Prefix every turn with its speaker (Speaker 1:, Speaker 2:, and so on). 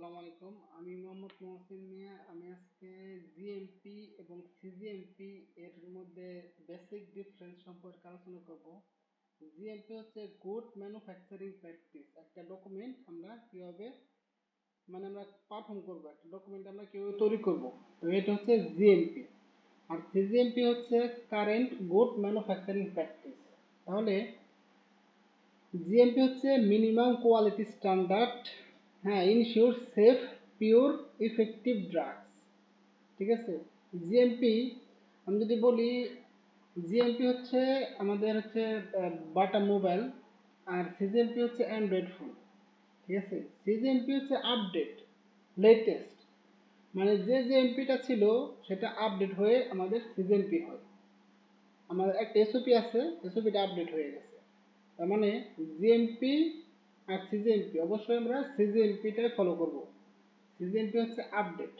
Speaker 1: আসসালামু আলাইকুম। আমি মোহাম্মদ মহসিন মিয়া। আমি আজকে জিএমপি এবং সিজিএমপি এর মধ্যে বেসিক ডিফারেন্স সম্পর্কে আলোচনা করব। জিএমপি হচ্ছে গুড ম্যানুফ্যাকচারিং প্র্যাকটিস। একটা ডকুমেন্ট আমরা কিভাবে আমরা পারফর্ম করব, একটা ডকুমেন্ট আমরা কিভাবে তৈরি করব, তো এটা হচ্ছে জিএমপি। আর সিজিএমপি হচ্ছে কারেন্ট গুড ম্যানুফ্যাকচারিং প্র্যাকটিস। তাহলে জিএমপি হচ্ছে মিনিমাম কোয়ালিটি স্ট্যান্ডার্ড, হ্যাঁ, ensure safe pure effective drugs. ঠিক আছে। জিএমপি আমি যদি বলি, জিএমপি হচ্ছে আমাদের হচ্ছে বাটা মোবাইল, আর সিজিএমপি হচ্ছে অ্যান্ড্রয়েড ফোন। ঠিক আছে। সিজিএমপি হচ্ছে আপডেট, লেটেস্ট, মানে যে জিএমপিটা ছিল সেটা আপডেট হয়ে আমাদের সিজিএমপি হয়। আমাদের একটা এসওপি আছে, এসওপিটা আপডেট হয়ে গেছে। তার মানে জিএমপি আর সিজিএমপি অবশ্যই আমরা সিজিএমপিটাই ফলো করব। সিজিএমপি হচ্ছে আপডেট,